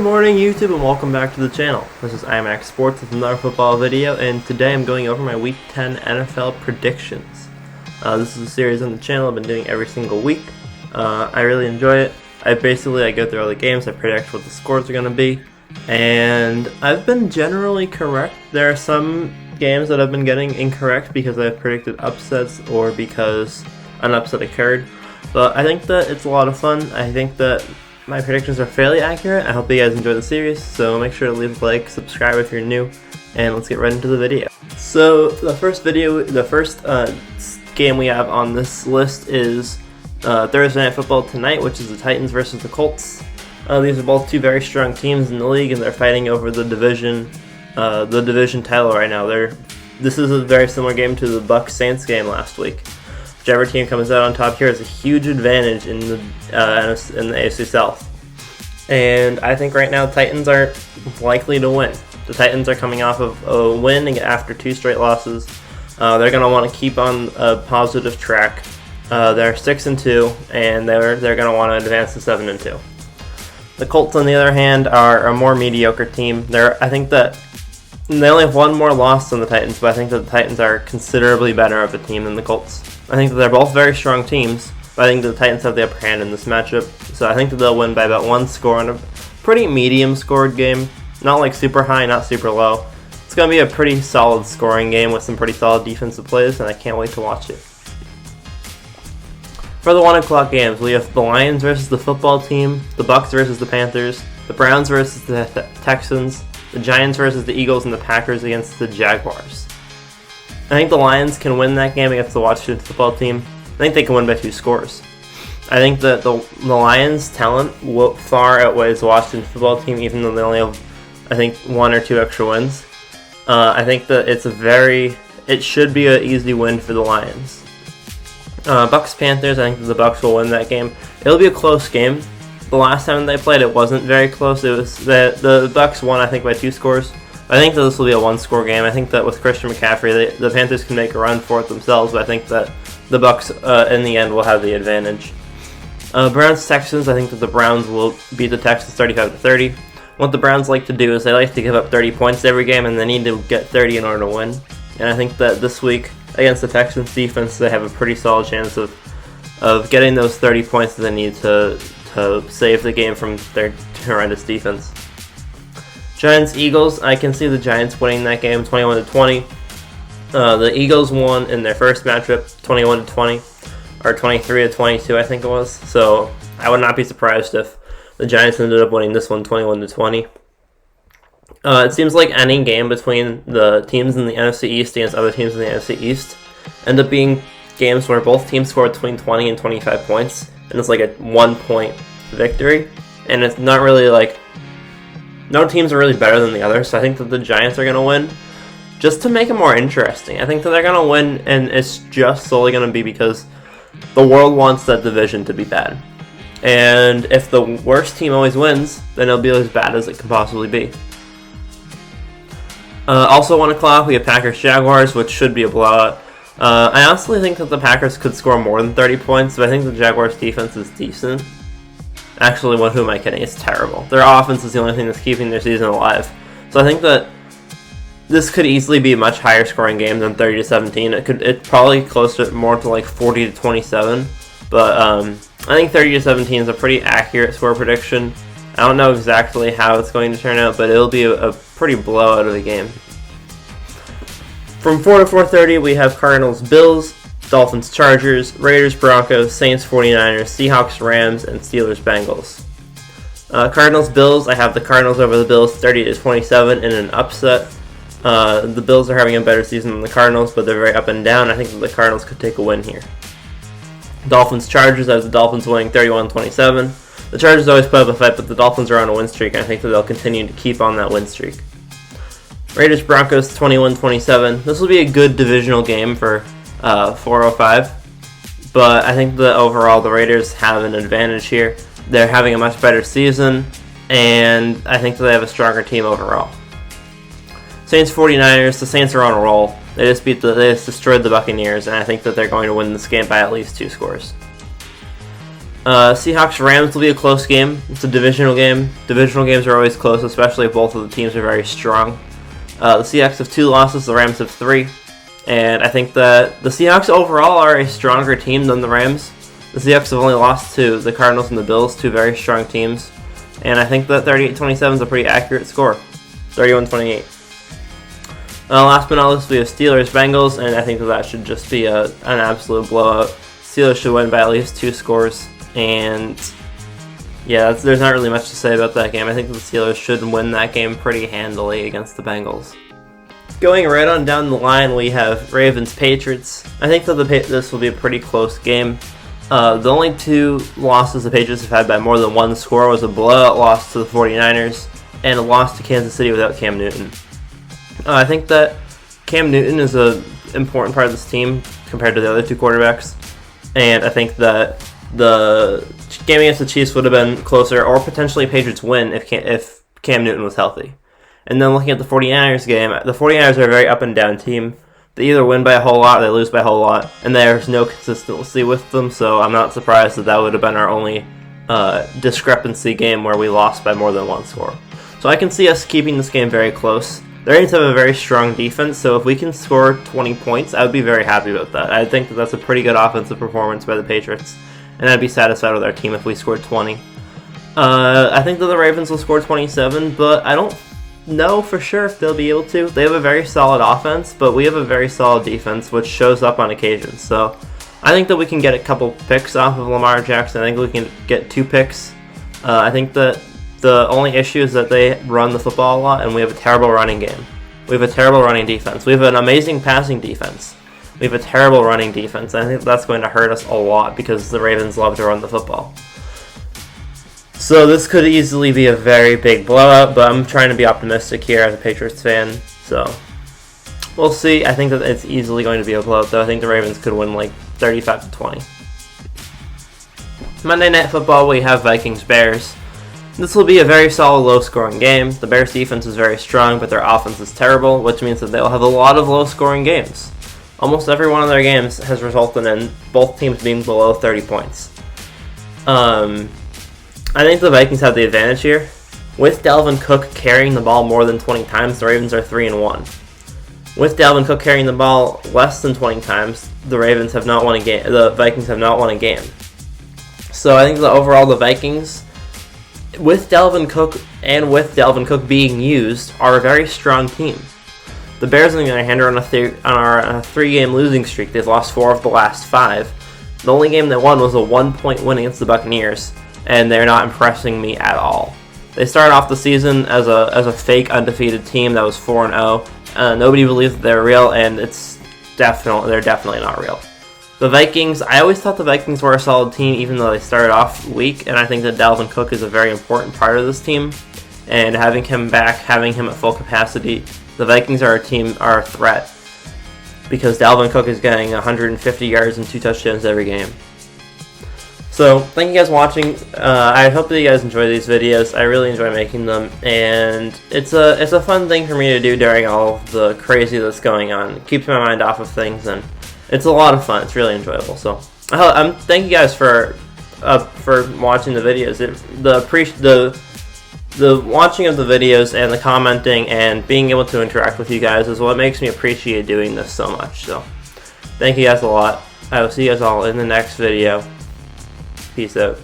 morning YouTube and welcome back to the channel. This is IMAX Sports with another football video, and today I'm going over my Week 10 NFL predictions. This is a series on the channel I've been doing every single week. I really enjoy it. I go through all the games, I predict what the scores are going to be, and I've been generally correct. There are some games that I've been getting incorrect because I've predicted upsets or because an upset occurred, but I think that it's a lot of fun. I think that my predictions are fairly accurate. I hope you guys enjoy the series, so make sure to leave a like, subscribe if you're new, and let's get right into the video. So the first game we have on this list is Thursday Night Football tonight, which is the Titans versus the Colts. These are both two very strong teams in the league, and they're fighting over the division title right now. This is a very similar game to the Bucs-Saints game last week. Whichever team comes out on top here has a huge advantage in the AFC South. And I think right now the Titans are likely to win. The Titans are coming off of a win after 2 straight losses. They're going to want to keep on a positive track. They're 6-2, and they're going to want to advance to 7-2. The Colts, on the other hand, are a more mediocre team. I think that they only have one more loss than the Titans, but I think that the Titans are considerably better of a team than the Colts. I think that they're both very strong teams, but I think the Titans have the upper hand in this matchup, so I think that they'll win by about 1 score in a pretty medium-scored game. Not like super high, not super low. It's going to be a pretty solid scoring game with some pretty solid defensive plays, and I can't wait to watch it. For the 1 o'clock games, we have the Lions versus the football team, the Bucs versus the Panthers, the Browns versus the Texans, the Giants versus the Eagles, and the Packers against the Jaguars. I think the Lions can win that game against the Washington football team. I think they can win by 2 scores. I think that the Lions' talent far outweighs the Washington football team, even though they only have, I think, 1 or 2 extra wins. I think that it should be an easy win for the Lions. Bucs-Panthers, I think that the Bucs will win that game. It'll be a close game. The last time they played, it wasn't very close. It was the Bucs won, I think, by 2 scores. I think that this will be a 1-score game. I think that with Christian McCaffrey, the Panthers can make a run for it themselves, but I think that the Bucs, in the end, will have the advantage. Browns-Texans, I think that the Browns will beat the Texans 35-30. What the Browns like to do is they like to give up 30 points every game, and they need to get 30 in order to win. And I think that this week, against the Texans defense, they have a pretty solid chance of getting those 30 points that they need to save the game from their horrendous defense. Giants-Eagles, I can see the Giants winning that game 21-20. The Eagles won in their first matchup 21-20, or 23-22 I think it was, so I would not be surprised if the Giants ended up winning this one 21-20. It seems like any game between the teams in the NFC East against other teams in the NFC East end up being games where both teams score between 20 and 25 points, and it's like a 1-point victory, and it's not really like no teams are really better than the other, so I think that the Giants are going to win just to make it more interesting. I think that they're going to win, and it's just solely going to be because the world wants that division to be bad. And if the worst team always wins, then it'll be as bad as it can possibly be. Also 1 o'clock, we have Packers-Jaguars, which should be a blowout. I honestly think that the Packers could score more than 30 points, but I think the Jaguars' defense is decent. Actually, who am I kidding? It's terrible. Their offense is the only thing that's keeping their season alive. So I think that this could easily be a much higher scoring game than 30-17. It's probably closer more to like 40-27. But I think 30-17 is a pretty accurate score prediction. I don't know exactly how it's going to turn out, but it'll be a pretty blowout of a game. From 4 to 4:30, we have Cardinals-Bills, Dolphins-Chargers, Raiders-Broncos, Saints-49ers, Seahawks-Rams, and Steelers-Bengals. Cardinals-Bills, I have the Cardinals over the Bills 30-27 in an upset. The Bills are having a better season than the Cardinals, but they're very up and down. I think that the Cardinals could take a win here. Dolphins-Chargers, I have the Dolphins winning 31-27. The Chargers always put up a fight, but the Dolphins are on a win streak, and I think that they'll continue to keep on that win streak. Raiders-Broncos 21-27. This will be a good divisional game for 405, but I think that overall the Raiders have an advantage here. They're having a much better season, and I think that they have a stronger team overall. Saints-49ers, the Saints are on a roll. They just destroyed the Buccaneers, and I think that they're going to win this game by at least 2 scores. Seahawks-Rams will be a close game. It's a divisional game. Divisional games are always close, especially if both of the teams are very strong. The Seahawks have 2 losses, the Rams have 3. And I think that the Seahawks overall are a stronger team than the Rams. The Seahawks have only lost to the Cardinals and the Bills, 2 very strong teams. And I think that 38-27 is a pretty accurate score. 31-28. Last but not least, we have Steelers-Bengals, and I think that should just be an absolute blowout. Steelers should win by at least 2 scores. And yeah, there's not really much to say about that game. I think the Steelers should win that game pretty handily against the Bengals. Going right on down the line, we have Ravens-Patriots. I think that this will be a pretty close game. The only 2 losses the Patriots have had by more than 1 score was a blowout loss to the 49ers and a loss to Kansas City without Cam Newton. I think that Cam Newton is an important part of this team compared to the other 2 quarterbacks. And I think that the game against the Chiefs would have been closer, or potentially a Patriots win if Cam Newton was healthy. And then looking at the 49ers game, the 49ers are a very up and down team. They either win by a whole lot or they lose by a whole lot, and there's no consistency with them, so I'm not surprised that would have been our only discrepancy game where we lost by more than 1 score. So I can see us keeping this game very close. The Ravens have a very strong defense, so if we can score 20 points, I would be very happy about that. I think that that's a pretty good offensive performance by the Patriots, and I'd be satisfied with our team if we scored 20. I think that the Ravens will score 27, but I don't know for sure if they'll be able to. They have a very solid offense, but we have a very solid defense, which shows up on occasion. So I think that we can get a couple picks off of Lamar Jackson. I think we can get 2 picks. I think that the only issue is that they run the football a lot, and we have a terrible running game. We have a terrible running defense. We have an amazing passing defense. We have a terrible running defense. I think that's going to hurt us a lot because the Ravens love to run the football. So this could easily be a very big blowout, but I'm trying to be optimistic here as a Patriots fan. So we'll see. I think that it's easily going to be a blowout, though. I think the Ravens could win like 35-20. Monday Night Football, we have Vikings Bears. This will be a very solid low-scoring game. The Bears' defense is very strong, but their offense is terrible, which means that they'll have a lot of low-scoring games. Almost every one of their games has resulted in both teams being below 30 points. I think the Vikings have the advantage here. With Dalvin Cook carrying the ball more than 20 times, the Ravens are 3-1. With Dalvin Cook carrying the ball less than 20 times, the Vikings have not won a game. So I think that overall the Vikings, with Dalvin Cook and with Dalvin Cook being used, are a very strong team. The Bears, on the other hand, are on a 3-game losing streak. They've lost 4 of the last 5. The only game they won was a 1-point win against the Buccaneers, and they're not impressing me at all. They started off the season as a fake undefeated team that was 4-0. Nobody believes that they're real, and they're definitely not real. The Vikings, I always thought the Vikings were a solid team, even though they started off weak, and I think that Dalvin Cook is a very important part of this team. And having him back, having him at full capacity, the Vikings are a threat, because Dalvin Cook is getting 150 yards and 2 touchdowns every game. So, thank you guys for watching. I hope that you guys enjoy these videos. I really enjoy making them, and it's a fun thing for me to do during all of the crazy that's going on. It keeps my mind off of things, and it's a lot of fun. It's really enjoyable. So, thank you guys for watching the videos. The watching of the videos and the commenting and being able to interact with you guys is what makes me appreciate doing this so much. So, thank you guys a lot. I will see you guys all in the next video. Peace out.